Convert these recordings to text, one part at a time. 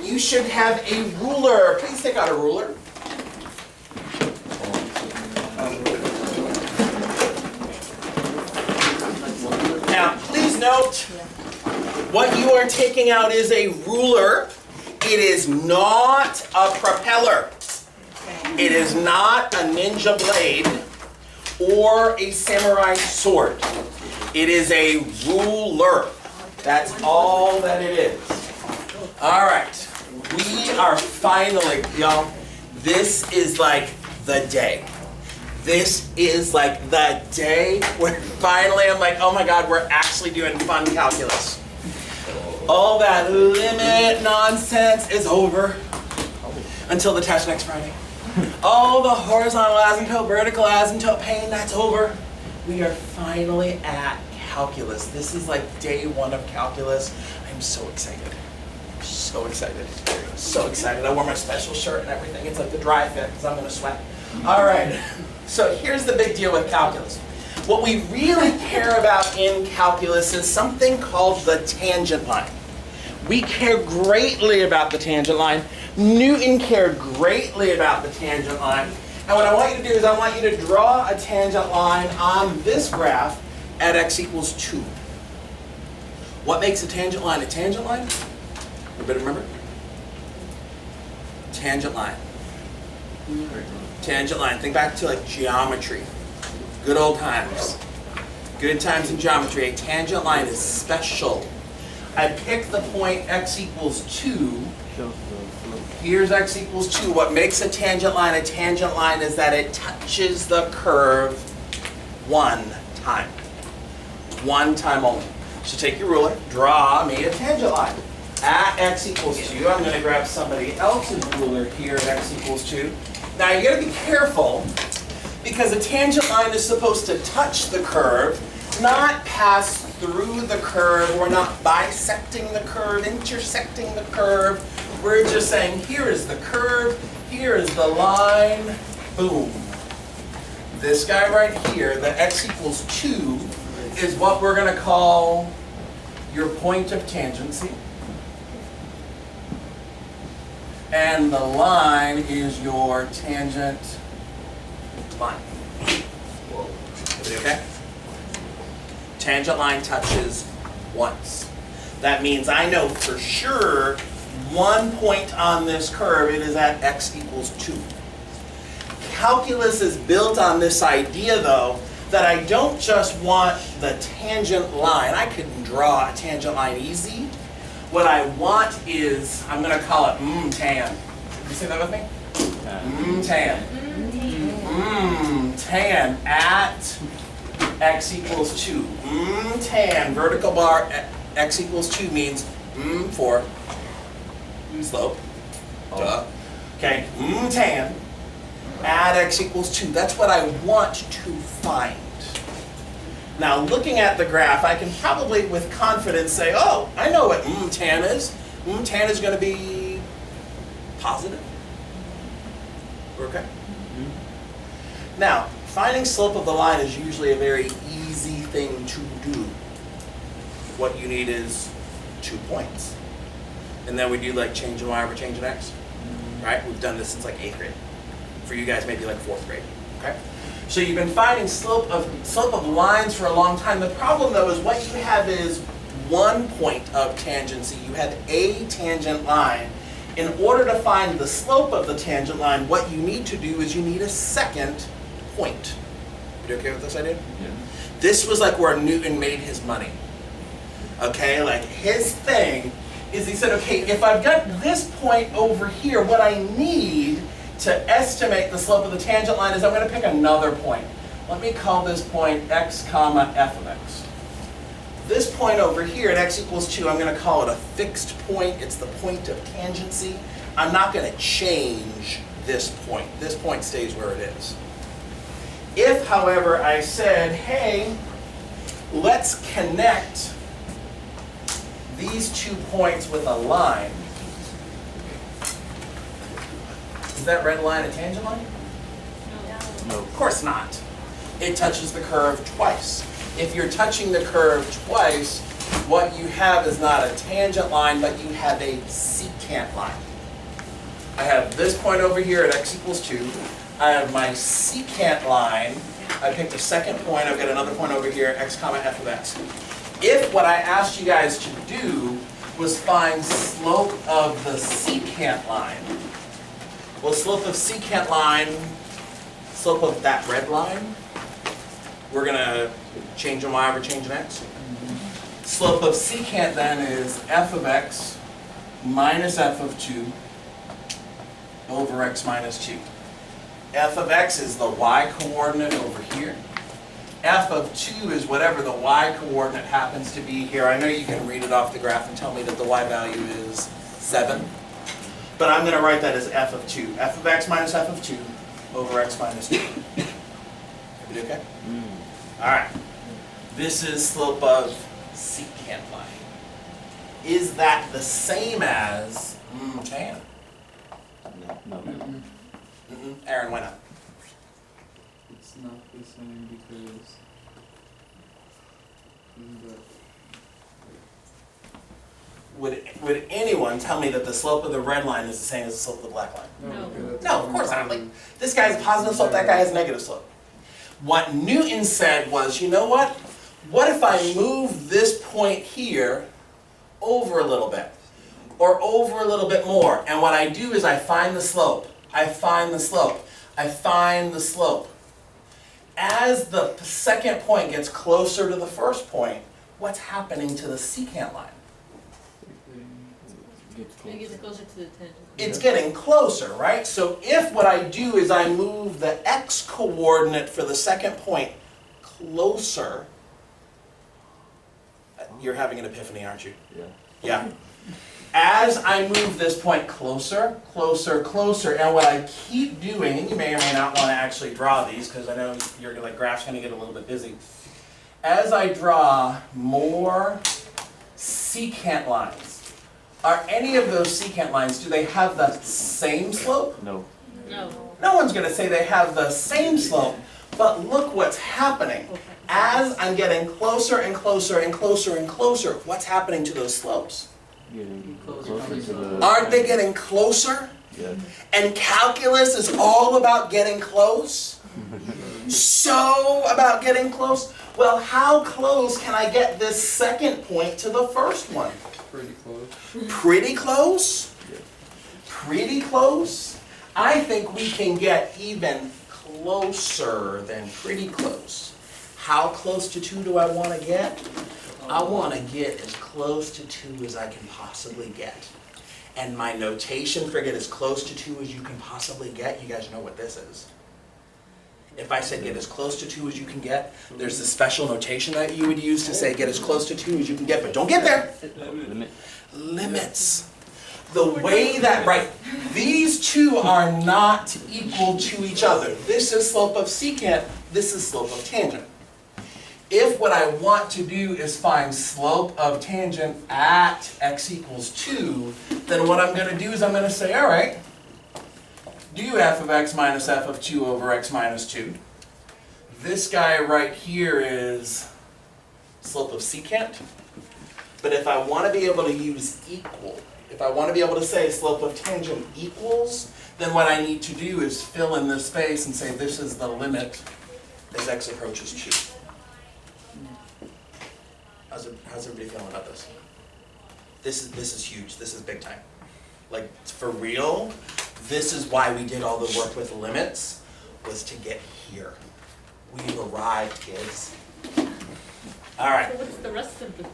you should have a ruler. Please take out a ruler. Now, please note, what you are taking out is a ruler. It is not a propeller. It is not a ninja blade or a samurai sword. It is a ruler. That's all that it is. All right. We are finally, y'all, this is like the day. This is like the day where finally I'm like, oh my God, we're actually doing fun calculus. All that limit nonsense is over until the test next Friday. All the horizontal asymptote, vertical asymptote pain, that's over. We are finally at calculus. This is like day one of calculus. I'm so excited. So excited. So excited. I wore my special shirt and everything. It's like the dry fit because I'm going to sweat. All right. So here's the big deal with calculus. What we really care about in calculus is something called the tangent line. We care greatly about the tangent line. Newton cared greatly about the tangent line. And what I want you to do is I want you to draw a tangent line on this graph at x equals 2. What makes a tangent line a tangent line? Everybody remember? Tangent line. Tangent line. Think back to like geometry. Good old times. Good times in geometry. A tangent line is special. I pick the point x equals 2. Here's x equals 2. What makes a tangent line is that it touches the curve one time. One time only. So take your ruler, draw me a tangent line. At x equals 2, I'm going to grab somebody else's ruler here at x equals 2. Now you got to be careful because a tangent line is supposed to touch the curve, not pass through the curve. We're not bisecting the curve, intersecting the curve. We're just saying here is the curve, here is the line, boom. This guy right here, the x equals 2, is what we're going to call your point of tangency. And the line is your tangent line. Everybody okay? Tangent line touches once. That means I know for sure one point on this curve, it is at x equals 2. Calculus is built on this idea, though, that I don't just want the tangent line. I can draw a tangent line easy. What I want is, I'm going to call it tan. Can you say that with me? Tan. Tan at x equals 2. Tan, vertical bar at x equals 2 means for slope. Duh. Okay, tan at x equals 2. That's what I want to find. Now, looking at the graph, I can probably with confidence say, oh, I know what tan is. Tan is going to be positive. Okay? Now, finding slope of the line is usually a very easy thing to do. What you need is 2 points. And then we do like change in y over change in x. Right? We've done this since like 8th grade. For you guys, maybe like 4th grade. Okay? So you've been finding slope of lines for a long time. The problem, though, is what you have is one point of tangency. You have a tangent line. In order to find the slope of the tangent line, what you need to do is you need a second point. You okay with this idea? Yeah. This was like where Newton made his money. Okay, like his thing is he said, okay, if I've got this point over here, what I need to estimate the slope of the tangent line is I'm going to pick another point. Let me call this point x comma f of x. This point over here at x equals 2, I'm going to call it a fixed point. It's the point of tangency. I'm not going to change this point. This point stays where it is. If, however, I said, hey, let's connect these 2 points with a line, is that red line a tangent line? No. Of course not. It touches the curve twice. If you're touching the curve twice, what you have is not a tangent line, but you have a secant line. I have this point over here at x equals 2. I have my secant line. I picked a second point. I've got another point over here, x comma f of x. If what I asked you guys to do was find slope of the secant line, well, slope of secant line, slope of that red line, we're going to change in y over change in x. Slope of secant then is f of x minus f of 2 over x minus 2. F of x is the y coordinate over here. F of 2 is whatever the y coordinate happens to be here. I know you can read it off the graph and tell me that the y value is 7. But I'm going to write that as f of 2. F of x minus f of 2 over x minus 2. Everybody okay? All right. This is slope of secant line. Is that the same as tan? No. Aaron, why not? It's not the same because Would anyone tell me that the slope of the red line is the same as the slope of the black line? No, of course not. Like, this guy has positive slope, that guy has negative slope. What Newton said was, you know what? What if I move this point here over a little bit? Or over a little bit more? And what I do is I find the slope. I find the slope. I find the slope. As the second point gets closer to the first point, what's happening to the secant line? It gets closer to the tangent. It's getting closer, right? So if what I do is I move the x coordinate for the second point closer, you're having an epiphany, aren't you? Yeah. Yeah. As I move this point closer, closer, closer, and what I keep doing, and you may or may not want to actually draw these because I know your graph's going to get a little bit busy. As I draw more secant lines, are any of those secant lines, do they have the same slope? No. No. No one's going to say they have the same slope, but look what's happening. As I'm getting closer and closer and closer and closer, what's happening to those slopes? Getting Closer closer to the. Aren't they getting closer? Yeah. And calculus is all about getting close? So about getting close? Well, how close can I get this second point to the first one? pretty close. Pretty close? Yeah. Pretty close? I think we can get even closer than pretty close. How close to 2 do I want to get? I want to get as close to 2 as I can possibly get. And my notation for get as close to 2 as you can possibly get, you guys know what this is. If I said get as close to 2 as you can get, there's this special notation that you would use to say get as close to 2 as you can get, but don't get there. Limit. Limits. The way that, right, these two are not equal to each other. This is slope of secant, this is slope of tangent. If what I want to do is find slope of tangent at x equals 2, then what I'm going to do is I'm going to say, all right, do f of x minus f of 2 over x minus 2. This guy right here is slope of secant. But if I want to be able to use equal, if I want to be able to say slope of tangent equals, then what I need to do is fill in this space and say this is the limit as x approaches 2. How's everybody feeling about this? This is huge. This is big time. Like, for real, this is why we did all the work with limits, was to get here. We've arrived, kids. All right. So what's the rest of the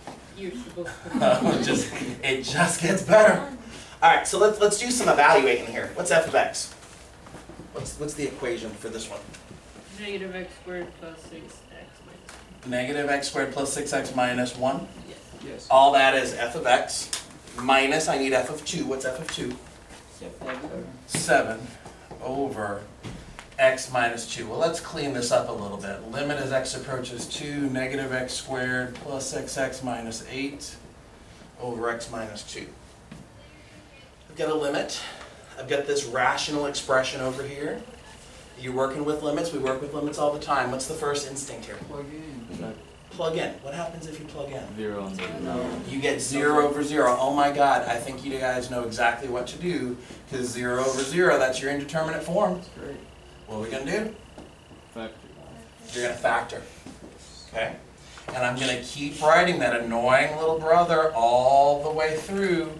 year supposed to be? It just gets better. All right, so let's do some evaluating here. What's f of x? What's the equation for this one? Negative x squared plus 6x minus 1. Negative x squared plus 6x minus 1. Yes. Yes. All that is f of x minus, I need f of 2. What's f of 2? 7 over x minus 2. Well, let's clean this up a little bit. Limit as x approaches 2, negative x squared plus 6x minus 8 over x minus 2. I've got a limit. I've got this rational expression over here. You're working with limits. We work with limits all the time. What's the first instinct here? Plug in. Plug in. What happens if you plug in? 0 and 0. You get 0 over 0. Oh my God, I think you guys know exactly what to do, because 0 over 0, that's your indeterminate form. That's great. What are we going to do? Factor. You're going to factor. Okay? And I'm going to keep writing that annoying little brother all the way through.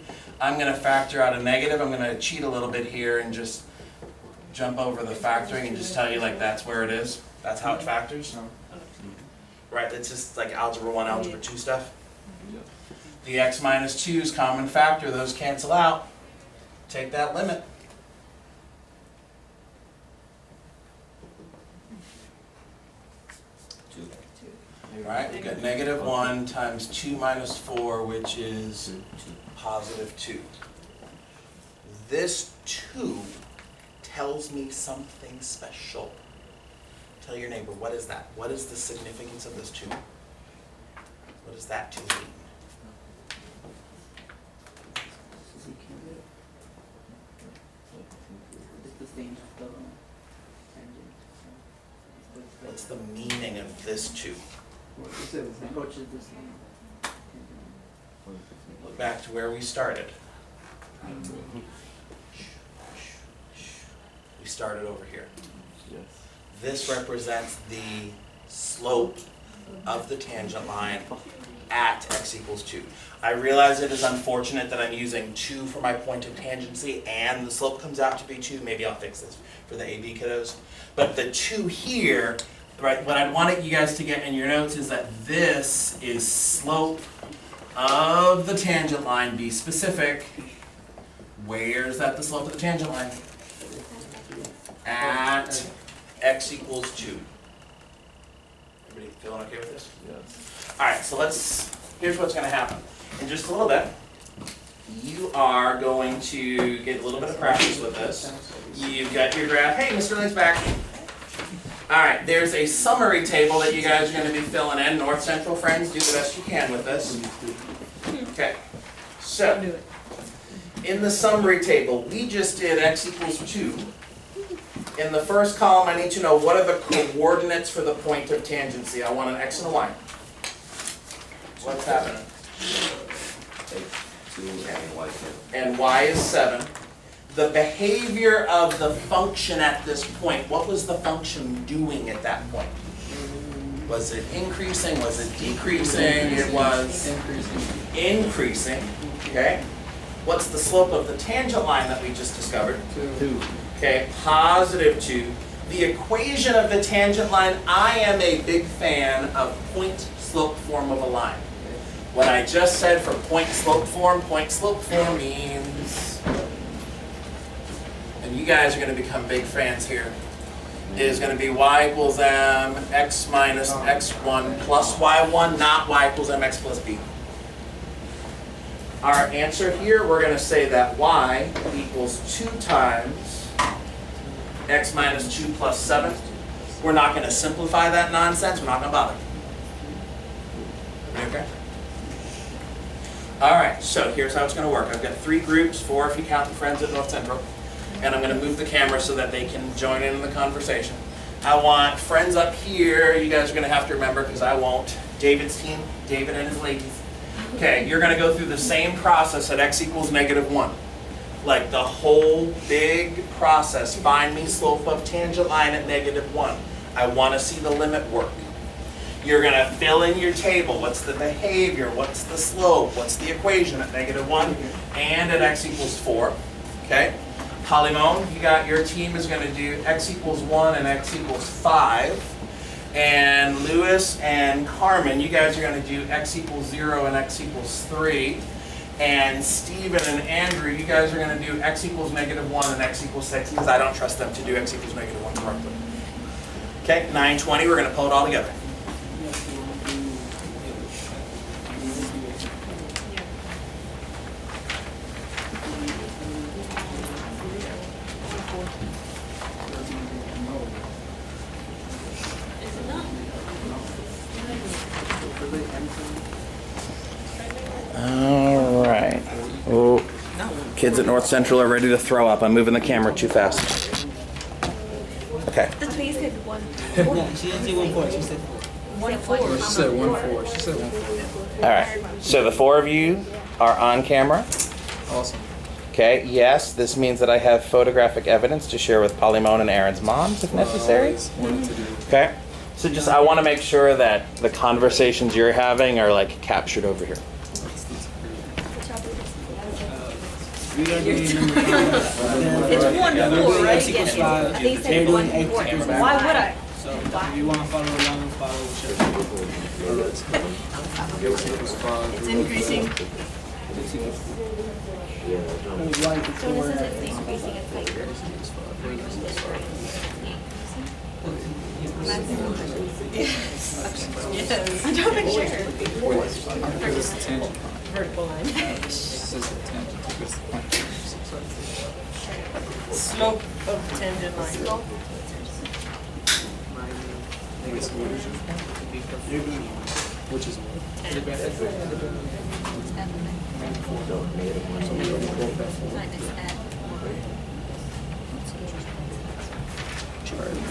I'm going to factor out a negative. I'm going to cheat a little bit here and just jump over the factoring and just tell you like that's where it is. That's how it factors. No. Right? It's just like algebra 1, algebra 2 stuff. Yep. The x minus 2 is common factor. Those cancel out. Take that limit. Right? We've got negative 1 times 2 minus 4, which is positive 2. This 2 tells me something special. Tell your neighbor, what is that? What is the significance of this 2? What does that 2 mean? It's the same as the tangent. What's the meaning of this 2? Approach is the same. Look back to where we started. We started over here. Yes. This represents the slope of the tangent line at x equals 2. I realize it is unfortunate that I'm using 2 for my point of tangency and the slope comes out to be 2. Maybe I'll fix this for the AB kiddos. But the 2 here, right, what I wanted you guys to get in your notes is that this is slope of the tangent line. Be specific. Where's that the slope of the tangent line? At x equals 2. Everybody feeling okay with this? Yes. All right, so here's what's going to happen. In just a little bit, you are going to get a little bit of practice with this. You've got your graph. Hey, Mr. Link's back. All right, there's a summary table that you guys are going to be filling in. North Central friends, do the best you can with this. Okay, so Do it. in the summary table, we just did x equals 2. In the first column, I need to know what are the coordinates for the point of tangency. I want an x and a y. What's happening? And y is 7. The behavior of the function at this point, what was the function doing at that point? Was it increasing? Was it decreasing? It was increasing. Okay? What's the slope of the tangent line that we just discovered? 2. Okay, positive 2. The equation of the tangent line, I am a big fan of point-slope form of a line. What I just said for point-slope form means, and you guys are going to become big fans here, is going to be y equals mx minus x1 plus y1, not y equals mx plus b. Our answer here, we're going to say that y equals 2 times x minus 2 plus 7. We're not going to simplify that nonsense. We're not going to bother. Okay? All right, so here's how it's going to work. I've got 3 groups, 4 if you count the friends at North Central. And I'm going to move the camera so that they can join in the conversation. I want friends up here. You guys are going to have to remember because I won't. David's team, David and his ladies. Okay, you're going to go through the same process at x equals -1. Like the whole big process. Find me slope of tangent line at -1. I want to see the limit work. You're going to fill in your table. What's the behavior? What's the slope? What's the equation at -1 and at x equals 4? Okay? Polymone, you got your team is going to do x equals 1 and x equals 5. And Lewis and Carmen, you guys are going to do x equals 0 and x equals 3. And Stephen and Andrew, you guys are going to do x equals -1 and x equals 6 because I don't trust them to do x equals -1 correctly. Okay, 9:20, we're going to pull it all together. Is it not? All right. Oh, kids at North Central are ready to throw up. I'm moving the camera too fast. Okay. That's what you said, 1. Yeah, she didn't say 1 point. She said She said 1-4. She said 1-4. All right. So the four of you are on camera. Awesome. Okay. Yes, this means that I have photographic evidence to share with Polymon and Aaron's moms if necessary. Always wanted to do. Okay. So just I want to make sure that the conversations you're having are like captured over here. We are doing number 5. It's 1 to 4, right? X equals 5. They They're said doing 1 X to 4. equals Why would I? So if you want to follow along, follow whichever. It's increasing. So this is it's increasing its height. Yes. I'm not sure. Wait, I think it's the tangent. Vertical line. It says the tangent. It's the point. Slope of the tangent line. Wait, so what is it? Which is what? So we already broke that for.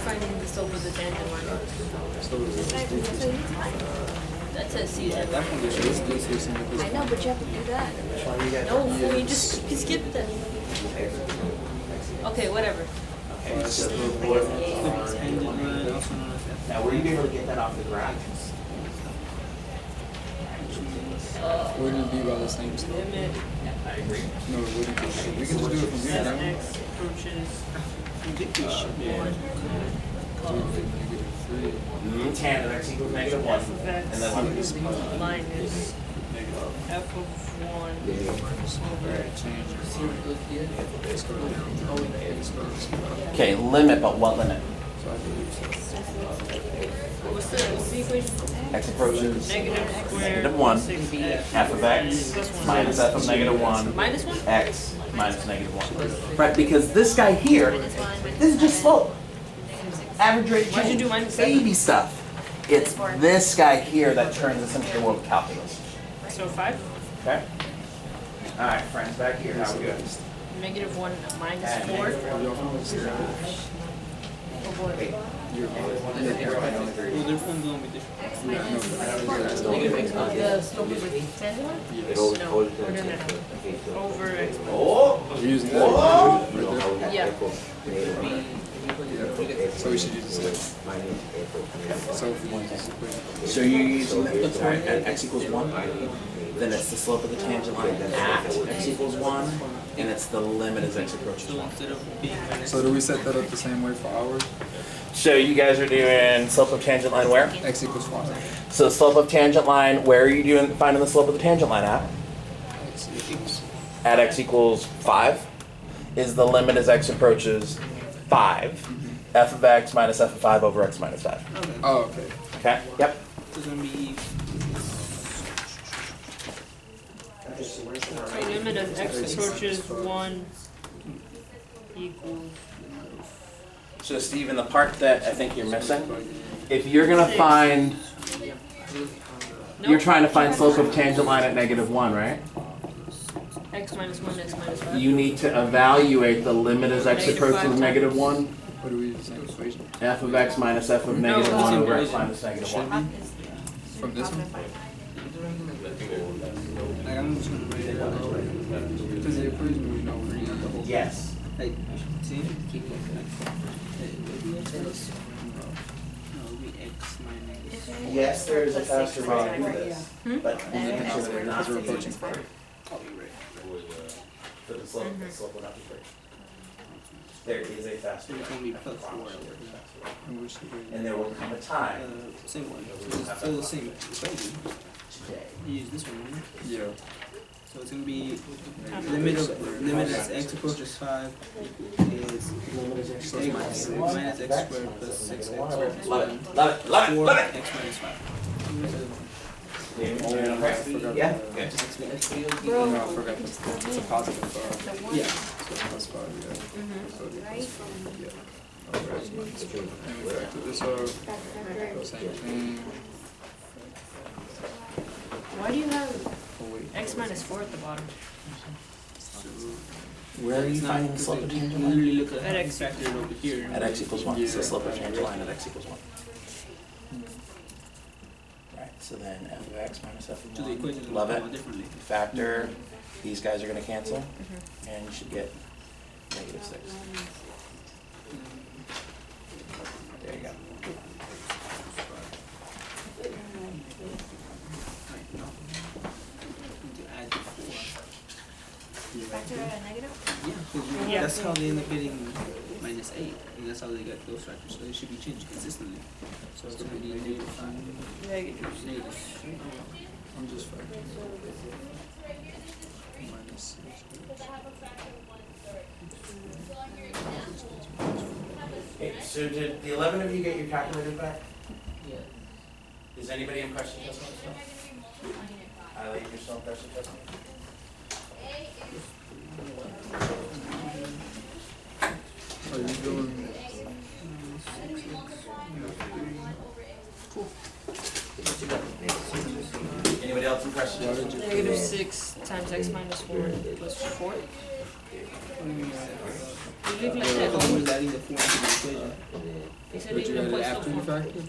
Finding the slope of the tangent line. That says C10. That condition is decreasing at this I know, point. but you have to do that. No, you skip that. Okay, whatever. Tangent line, also known as F. Now, were you able to get that off the graph? Wouldn't it be by the same slope? Limit I agree. No, it wouldn't be. We can just do it from here, as right? x approaches Tan of x equals negative 1. f of x And then what? minus f of 1 over Okay, limit, but what limit? what's the equation? X approaches Negative squared negative 1. 6x F of x plus 1 minus f of negative 1. minus 1? X minus negative 1. Right, because this guy here, this is just slope. Average rate of Why'd you change. do minus 7? Baby stuff. It's this guy here that turns us into the world of calculus. So 5? Okay? Alright, friends, back here, how are we doing? Negative 1 minus 4? Oh boy. Well, their phone's gonna be different. The slope of the tangent line? No, we're doing that. Over x minus. Oh! We're using that right there. Yeah. So we should use this. So if we want this equation. So you're using at x equals 1, then it's the slope of the tangent line at x equals 1, and it's the limit as x approaches So 1. instead of being minus So do we set that up the same way for ours? So you guys are doing slope of tangent line where? X equals 5. So slope of tangent line, where are you doing finding the slope of the tangent line at? X equals. At x equals 5 is the limit as x approaches 5. F of x minus f of 5 over x minus 5. Okay. Oh, okay. Okay? Yep. So it's gonna be So limit as x approaches 1 equals. So Steven, the part that I think you're missing, if you're gonna find, you're trying to find slope of tangent line at negative 1, right? X minus 1, x minus 5. You need to evaluate the limit as x Negative approaches 5 negative times. 1, What do we use the same equation? f of x minus f of No, negative it's 1 the over x equation. minus negative 1. From this one? like I'm just gonna write it out. Because the equation we know we're gonna have the whole. Yes. Like, see? No, it'll be x minus. Yes, there is a faster way to do this, but in the answer they're not Because we're approaching 5. Oh, you're right. So the slope will not be great. There is a faster So way. it's gonna be plus 4. And which equation? And there will come a time Same one. So it's still the same equation. today. You use this one, right? Yeah. So it's gonna be limit as x approaches 5 is x minus x squared plus 6x minus Love 1. it, love it, love it, 4 love it. x minus 5. Okay? Yeah. Good. Just explain it. No, I forgot. It's a positive. Yeah. So plus 5, yeah. So it'd be plus 5, yeah. Over x minus 3. And we factor this out. Same thing. Why do you have Oh, wait. x minus 4 at the bottom? Where are you It's not finding the because slope they of you tangent line? literally look at At how you x. factor it over here. At x equals 1, it's the slope of tangent line at x equals 1. So then f of x minus f of So the 1. equation is Love gonna it. come out differently. Factor. These guys are going to cancel. And you should get negative 6. There you go. Right, no. Need to add the 4. Factor a negative? Yeah, because Yeah. that's how they end up getting minus 8, and that's how they got those factors. So they should be changed consistently. So it's gonna be negative 5. Negative. Negative. I'm just factoring minus 6. Okay, so did the 11 of you get your calculators back? Yeah. Is anybody impressed with this one still? Eileen, you're still impressed with this one? Are you doing? Anybody else impressed with this one? Negative 6 times x minus 4 plus 4. You leave like that. Because we're adding the 4 into the equation. You said But you leave got the it plus after you 4. factor?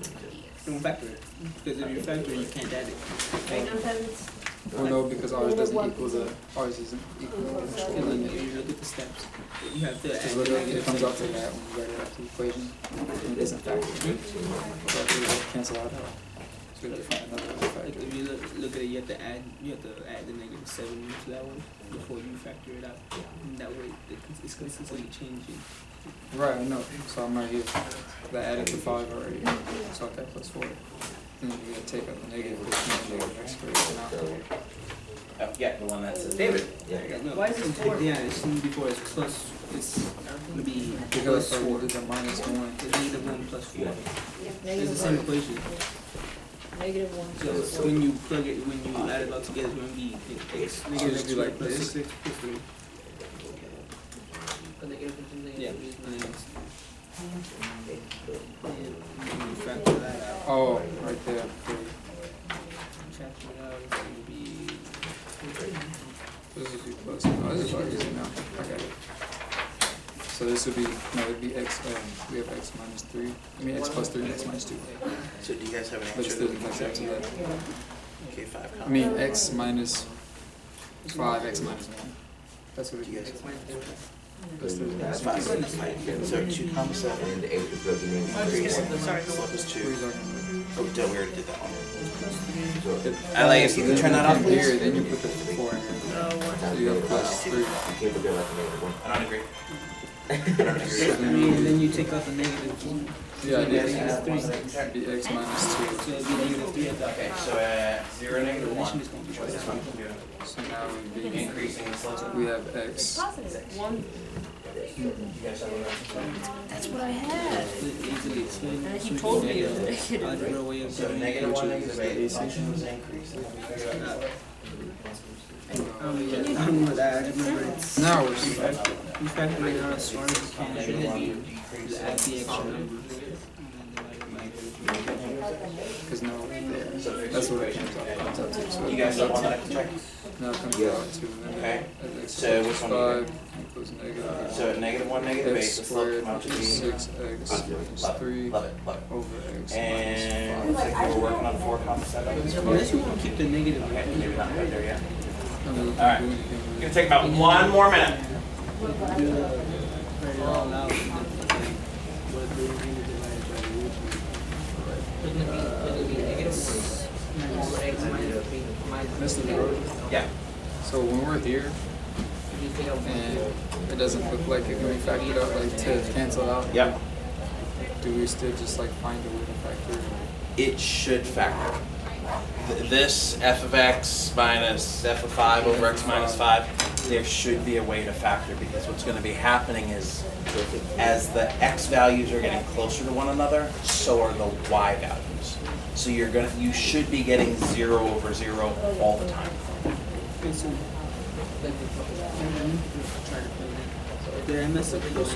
Don't factor it. Because if you factor it, you can't add it. Well, no, because ours doesn't equal ours isn't equal. And then if you look at the steps, you have to Because add look, the it negative comes out 6. to that when you write it after the equation. And it isn't factored. So it will cancel out. So you have to find another way to Like factor. if you look at it, you have to add the negative 7 into that one before you factor it out. And that way it's consistently changing. Right, I know. So I'm right here. I added the 5 already. So I got plus 4. And then you gotta take out the negative, which means negative x squared now. Oh, yeah, the one that says David. Yeah, no, Why is it 4? Yeah, it's before it's plus. It's gonna be Because plus we 4. did the minus 1. It's negative 1 plus 4. It's the Negative same 1. equation. Negative 1. So when you plug it, when you add it all together, it's gonna be x So negative it'd be 2 like plus this. 6 plus 3. The negative is Yeah, negative. and then it's. And you factor that out. Oh, right there. Factor it out, it's gonna be. This would be plus. Oh, this is already easy now. I got it. So this would be, no, it'd be x, we have x minus 3. I mean, x plus 3 and x minus 2. So do you guys have an But it answer? still comes out to that. Okay, 5. I mean, x minus 5, x minus 1. That's what it Do you guys is. have That's the- That's 5. So 2 comma 7. And the 8 is going to be Increase. Sorry. Slope is What are 2. you talking about? Oh, we already did that one. It- LA, if so you then could turn that off, come here, please. then you put the 4 in here. So you have plus 3. You can't forget about the negative 1. I don't agree. I don't agree. So I then mean, we, then you take out the negative 1. yeah, it Yeah, is. negative 3. It'd be x minus 2. So it'd be negative 3 at that. Okay, so at 0, negative 1. Addition is gonna be What's this one doing? So now we'd be, Increasing the slope. we have x. Positive. 1. You guys have a That's what I had. Easily explained. And he So we told can me get to a make it. algebra way of So doing it. negative 1, Which is negative 8. the Function was increasing. Figure out the I don't know that. I remember it's. Now we're You factor it out as far as you can, and then you add the extra number. because now we're there. That's what it comes out to. So You it guys comes don't out want to, that to check? now it comes out to Okay. x So which one do you 5 equals negative So at negative 1, negative 8, the x slope squared come out to be. is 6x minus Love 3 it, love it, love it. over x And minus looks like we're working on 4 comma 7. Unless you want to keep the negative. Okay, maybe not quite there yet. 5. I mean, we All can't right. do anything It's with gonna it. take about 1 more minute. Write it all out. And then what the remainder divided by the original. It'll be negative 4 x minus 3 minus Missed the road. Yeah. So when we're here You take out and it doesn't look like it can be factored out, like to cancel out, Yep. do we still just like find a way to factor it? It should factor. This f of x minus f of 5 over x minus 5, there should be a way to factor, because what's going to be happening is as the x values are getting closer to one another, so are the y values. So you should be getting 0 over 0 all the time. Okay, so. Try to plug it in. The MS equals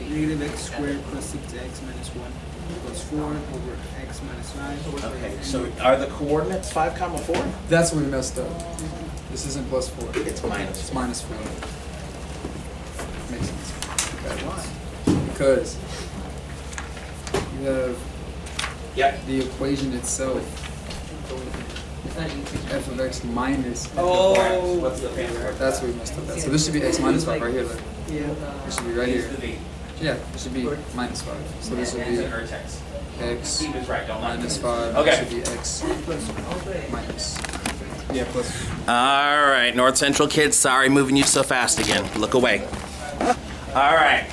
negative x squared plus 6x minus 1 equals 4 over x minus 5. Okay, so are the coordinates 5 comma 4? That's where we messed up. This isn't plus 4. It's minus. It's minus 4. Makes sense. Why? Because you have Yep. the equation itself It's not increasing. f of x minus. Oh. What's the fancy? That's what we messed up at. So this should be x minus 5 right here. Look. Yeah. It should be right Use here. the V. Yeah, it should be minus 5. So this would And be the vertex. x He was right, don't mind. minus 5. Okay. It should be x minus. Yeah, plus. All right, North Central kids, sorry moving you so fast again. Look away. All right.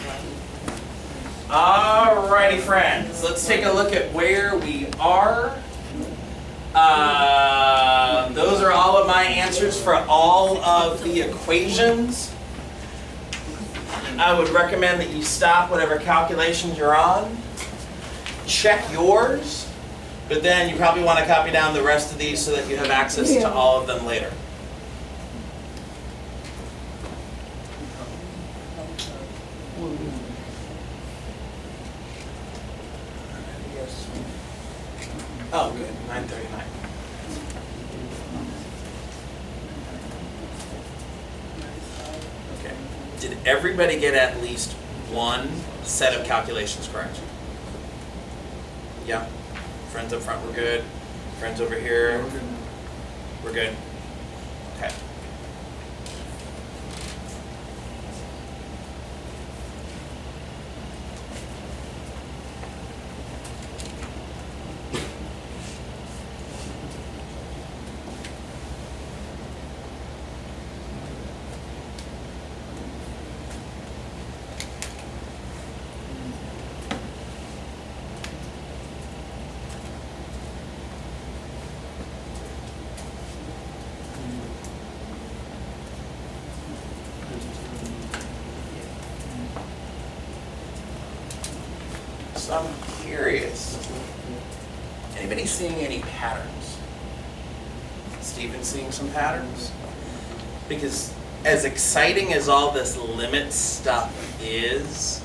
All righty, friends. Let's take a look at where we are. Those are all of my answers for all of the equations. I would recommend that you stop whatever calculations you're on. Check yours. But then you probably want to copy down the rest of these so that you have access to all of them later. Oh, good. 9:39. Okay. Did everybody get at least one set of calculations correct? Yeah. Friends up front, we're good. Friends over here, we're good. Okay. So I'm curious. Anybody seeing any patterns? Steven seeing some patterns? Because as exciting as all this limit stuff is,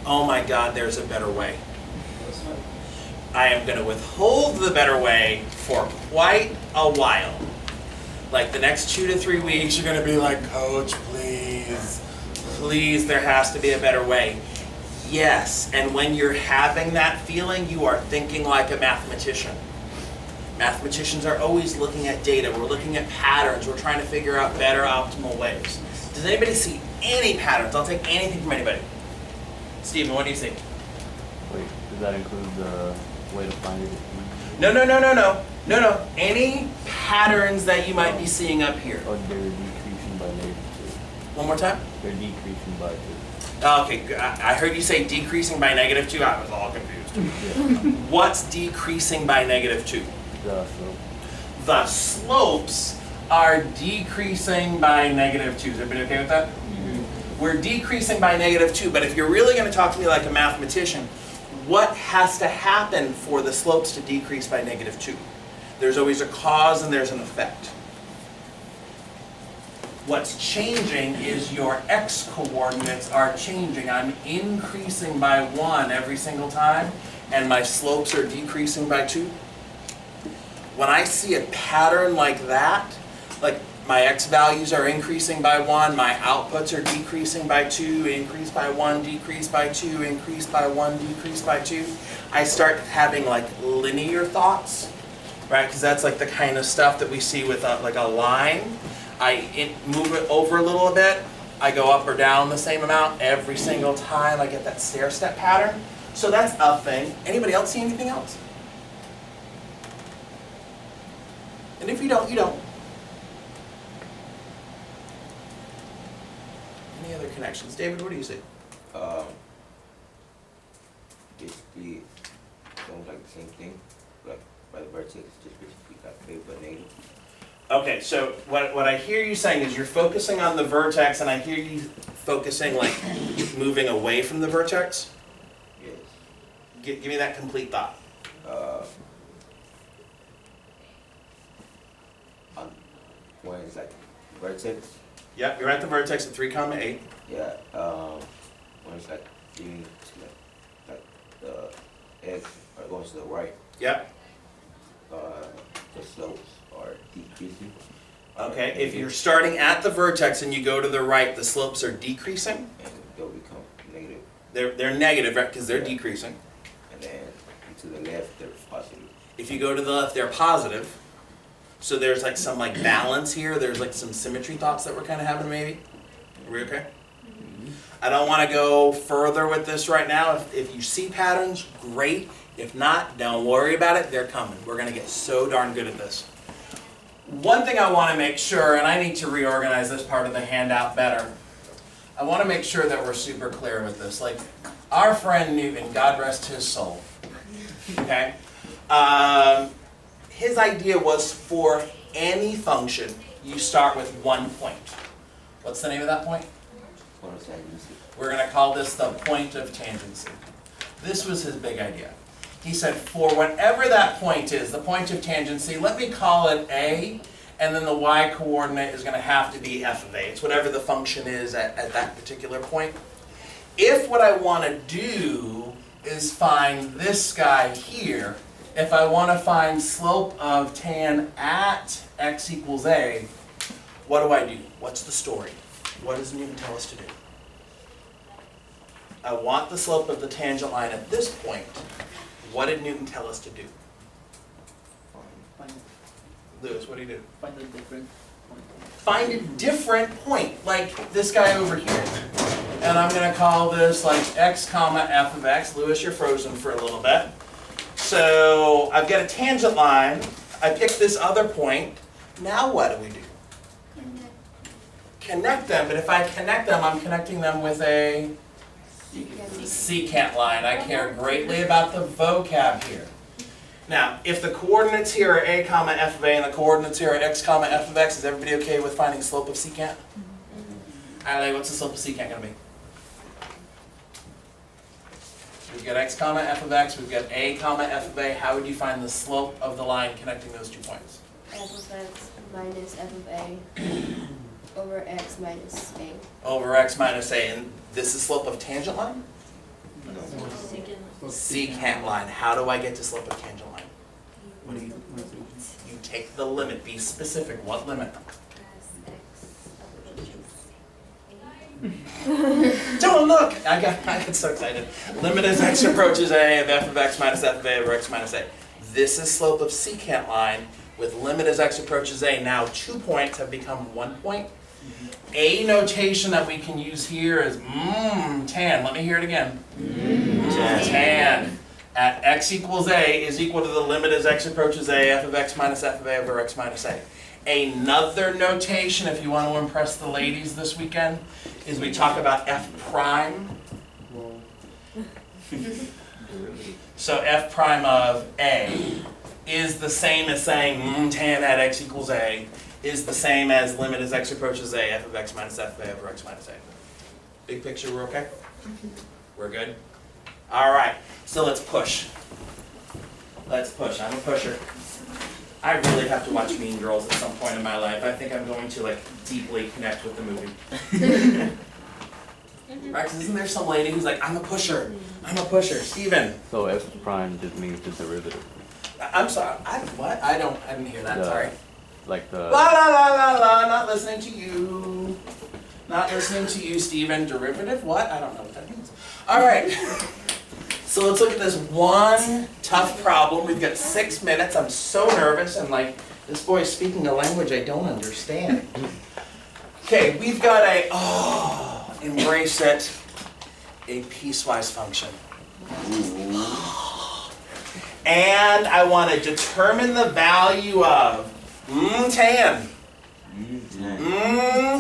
oh my God, there's a better way. I am going to withhold the better way for quite a while. Like the next 2 to 3 weeks, you're going to be like, Coach, please, please, there has to be a better way. Yes, and when you're having that feeling, you are thinking like a mathematician. Mathematicians are always looking at data. We're looking at patterns. We're trying to figure out better optimal ways. Does anybody see any patterns? I'll take anything from anybody. Stephen, what do you see? Wait, does that include the way to find it? No. Any patterns that you might be seeing up here? Oh, they're decreasing by -2. One more time? They're decreasing by 2. Okay, I heard you say decreasing by -2. I was all confused. Yeah. What's decreasing by -2? So The slopes are decreasing by -2. Is everybody okay with that? We're decreasing by -2, but if you're really going to talk to me like a mathematician, what has to happen for the slopes to decrease by -2? There's always a cause and there's an effect. What's changing is your x-coordinates are changing. I'm increasing by 1 every single time, and my slopes are decreasing by 2. When I see a pattern like that, like my x values are increasing by 1, my outputs are decreasing by 2, increase by 1, decrease by 2, increase by 1, decrease by 2, I start having like linear thoughts, right? Because that's like the kind of stuff that we see with like a line. Move it over a little bit, I go up or down the same amount every single time. I get that stair step pattern. So that's a thing. Anybody else see anything else? And if you don't, you don't. Any other connections? David, what do you see? Basically, sounds like the same thing, like by the vertex, just basically got paper negative. Okay, so what I hear you saying is you're focusing on the vertex, and I hear you focusing like moving away from the vertex. Yes. Give me that complete thought. When it's like vertex, Yep, you're at the vertex at 3,8. yeah. When it's like giving like the x are going to the right, Yep. the slopes are decreasing. Okay, if you're starting at the vertex and you go to the right, the slopes are decreasing. And they'll become negative, They're negative, right? Because they're Yeah. decreasing. and then to the left they're positive. If you go to the left, they're positive. So there's like some like balance here. There's like some symmetry thoughts that we're kind of having maybe. Are we okay? I don't want to go further with this right now. If you see patterns, great. If not, don't worry about it. They're coming. We're going to get so darn good at this. One thing I want to make sure, and I need to reorganize this part of the handout better. I want to make sure that we're super clear with this. Like our friend Newton, God rest his soul. Okay? His idea was for any function, you start with one point. What's the name of that point? We're going to call this the point of tangency. This was his big idea. He said, for whatever that point is, the point of tangency, let me call it A, and then the y coordinate is going to have to be f of A. It's whatever the function is at that particular point. If what I want to do is find this guy here, if I want to find slope of tan at x equals A, what do? What's the story? What does Newton tell us to do? I want the slope of the tangent line at this point. What did Newton tell us to do? Lewis, what do you do? Find a different point. Find a different point, like this guy over here. And I'm going to call this like x comma f of x. Lewis, you're frozen for a little bit. So I've got a tangent line. I pick this other point. Now what do? Connect them, but if I connect them, I'm connecting them with a secant line. I care greatly about the vocab here. Now, if the coordinates here are a comma f of a and the coordinates here are x comma f of x, is everybody okay with finding slope of secant? Alright, what's the slope of secant going to be? We've got x comma f of x, we've got a comma f of a. How would you find the slope of the line connecting those 2 points? F of x minus f of a over x minus a. Over x minus a, and this is slope of tangent line? Secant line. How do I get to slope of tangent line? What do you? You take the limit. Be specific. What limit? Don't look! I got so excited. Limit as x approaches a of f of x minus f of a over x minus a. This is slope of secant line with limit as x approaches a. Now 2 points have become 1 point. A notation that we can use here is tan. Let me hear it again. Tan. At x equals a is equal to the limit as x approaches a, f of x minus f of a over x minus a. Another notation, if you want to impress the ladies this weekend, is we talk about f prime. So f prime of a is the same as saying tan at x equals a is the same as limit as x approaches a, f of x minus f of a over x minus a. Big picture, we're okay? We're good? All right, so let's push. Let's push. I'm a pusher. I really have to watch Mean Girls at some point in my life. I think I'm going to like deeply connect with the movie. Right? 'Cause isn't there some lady who's like, I'm a pusher. I'm a pusher. Steven. So f prime just means the derivative. I'm sorry. What? I didn't hear that. Sorry. Like the... La la la la la. Not listening to you. Not listening to you, Steven. Derivative? What? I don't know what that means. All right. So let's look at this one tough problem. We've got 6 minutes. I'm so nervous. I'm like, this boy's speaking a language I don't understand. Okay, we've got embrace it, a piecewise function. And I want to determine the value of tan.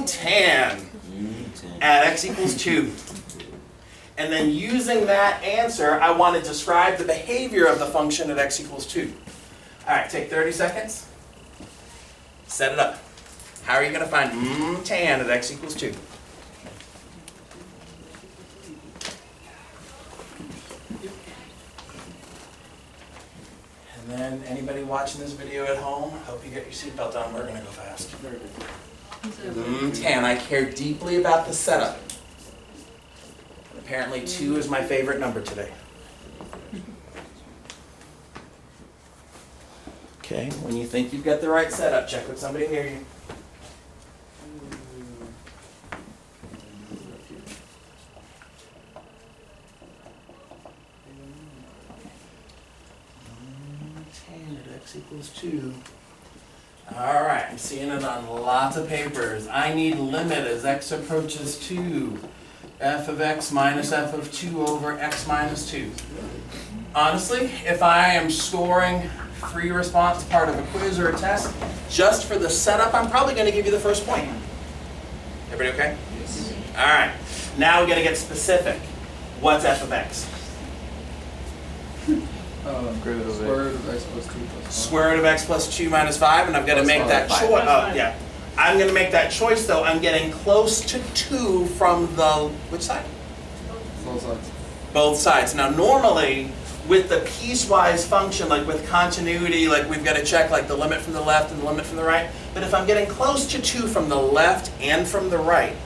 Tan at x equals 2. And then using that answer, I want to describe the behavior of the function at x equals 2. All right, take 30 seconds. Set it up. How are you going to find tan at x equals 2? And then anybody watching this video at home, hope you get your seatbelt on. We're going to go fast. Tan, I care deeply about the setup. Apparently 2 is my favorite number today. Okay, when you think you've got the right setup, check with somebody near you. x equals 2. All right, I'm seeing it on lots of papers. I need limit as x approaches 2. F of x minus f of 2 over x minus 2. Honestly, if I am scoring free response part of a quiz or a test, just for the setup, I'm probably going to give you the first point. Everybody okay? Yes. All right, now we got to get specific. What's f of x? Square root of x plus 2 plus 5. Square root of x plus 2 minus 5, and I've got to Plus make five. that choice. Oh, yeah. I'm going to make that choice, though. I'm getting close to 2 from the, which side? Both sides. Both sides. Now, normally, with the piecewise function, like with continuity, like we've got to check like the limit from the left and the limit from the right. But if I'm getting close to 2 from the left and from the right,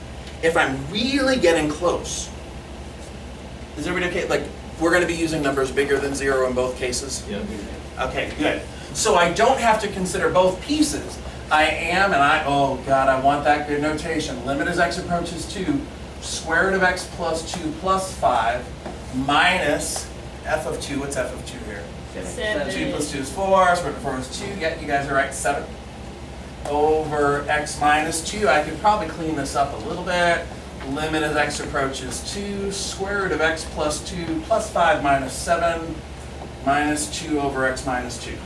if I'm really getting close, is everybody okay? Like, we're going to be using numbers bigger than 0 in both cases? Yeah. Okay, good. So I don't have to consider both pieces. I am, and oh God, I want that good notation. Limit as x approaches 2, square root of x plus 2 plus 5 minus f of 2. What's f of 2 here? 2 plus 2 is 4, square root of 4 is 2. Yeah, you guys are right, 7. Over x minus 2, I could probably clean this up a little bit. Limit as x approaches 2, square root of x plus 2 plus 5 minus 7 minus 2 over x minus 2.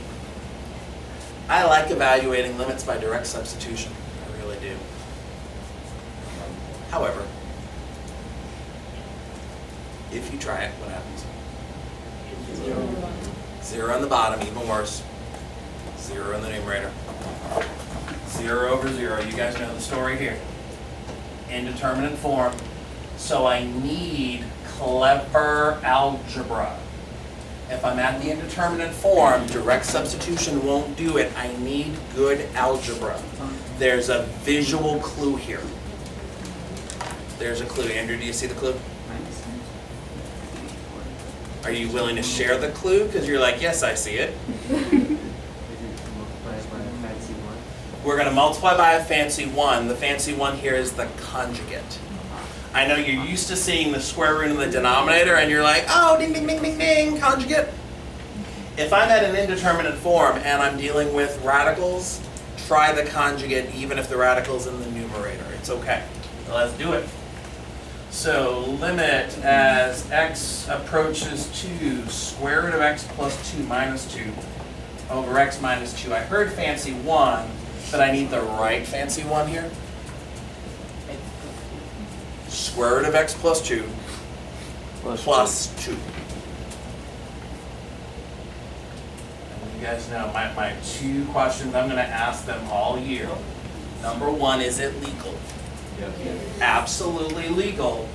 I like evaluating limits by direct substitution. I really do. However, if you try it, what happens? 0 on the bottom, even worse. 0 in the numerator. 0 over 0. You guys know the story here. Indeterminate form. So I need clever algebra. If I'm at the indeterminate form, direct substitution won't do it. I need good algebra. There's a visual clue here. There's a clue. Andrew, do you see the clue? Are you willing to share the clue? Because you're like, yes, I see it. We're going to multiply by a fancy 1. The fancy 1 here is the conjugate. I know you're used to seeing the square root in the denominator and you're like, oh, ding, ding, ding, ding, ding, conjugate. If I'm at an indeterminate form and I'm dealing with radicals, try the conjugate even if the radical's in the numerator. It's okay. So let's do it. So limit as x approaches 2, square root of x plus 2 minus 2 over x minus 2. I heard fancy 1, but I need the right fancy 1 here. Square root of x plus 2 plus 2. And you guys know my 2 questions I'm going to ask them all year. Number 1, is it legal? Absolutely legal,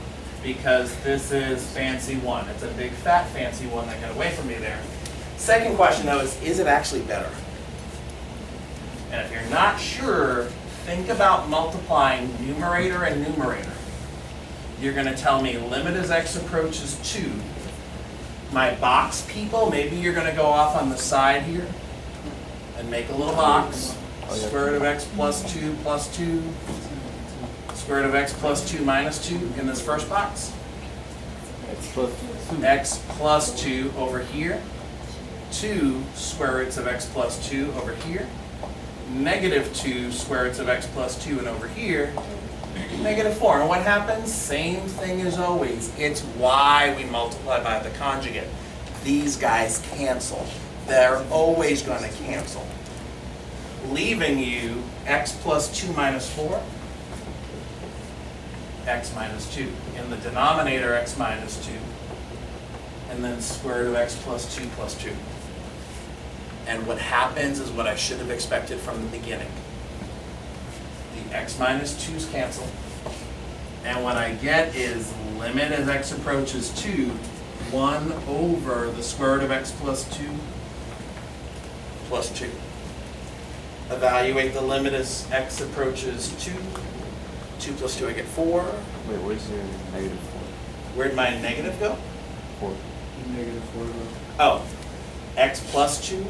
because this is fancy 1. It's a big fat fancy 1 that got away from me there. Second question though is it actually better? And if you're not sure, think about multiplying numerator and numerator. You're going to tell me limit as x approaches 2. My box people, maybe you're going to go off on the side here and make a little box. Square root of x plus 2 plus 2. Square root of x plus 2 minus 2 in this first box. X plus 2 over here. 2 square roots of x plus 2 over here. Negative 2 square roots of x plus 2 and over here. Negative 4. And what happens? Same thing as always. It's why we multiply by the conjugate. These guys cancel. They're always going to cancel. Leaving you x plus 2 minus 4. X minus 2. In the denominator, x minus 2. And then square root of x plus 2 plus 2. And what happens is what I should have expected from the beginning. The x minus 2's cancel. And what I get is limit as x approaches 2, 1 over the square root of x plus 2 plus 2. Evaluate the limit as x approaches 2. 2 plus 2, I get 4. Wait, where's your negative 4? Where'd my negative go? 4. Negative 4. Oh, x plus 2.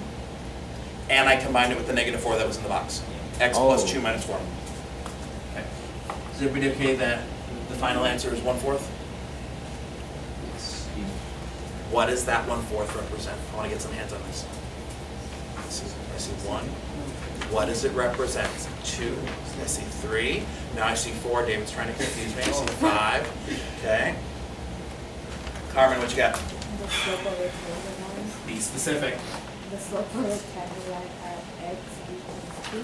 And I combined it with the negative 4 that was in the box. X plus 2 minus 4. Okay. Is everybody okay that the final answer is 1/4? Yes. What does that 1/4 represent? I want to get some hands on this. glasses. I see 1. What does it represent? 2. I see 3. Now I see 4. David's trying to confuse me. I see 5. Okay. Carmen, what you got? The slope of a tangent line. Be specific. The slope of a tangent line at x equals 2.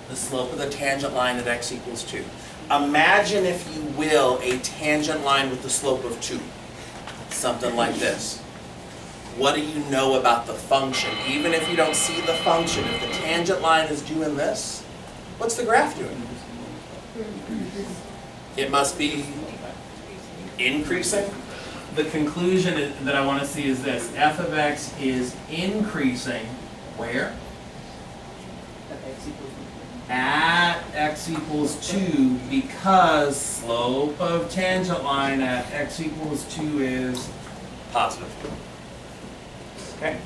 The slope of the tangent line at x equals 2. Imagine, if you will, a tangent line with the slope of 2. Something like this. What do you know about the function? Even if you don't see the function, if the tangent line is doing this, what's the graph doing? It must be increasing. The conclusion that I want to see is this. F of x is increasing where? At x equals 2, because slope of tangent line at x equals 2 is positive. Okay.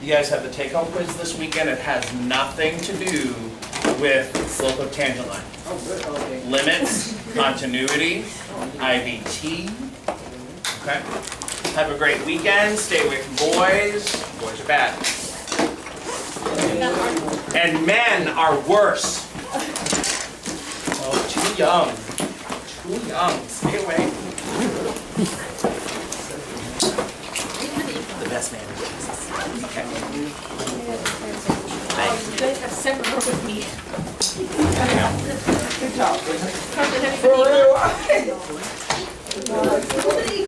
You guys have the take-home quiz this weekend. It has nothing to do with slope of tangent line. Oh, good, okay. Limits, continuity, IVT. Okay. Have a great weekend. Stay away from boys. Boys are bad. And men are worse. Oh, too young. Too young. Stay away. The best man in Jesus. Okay. You guys have several with me. Good job. Carmen, have you been eating? For real?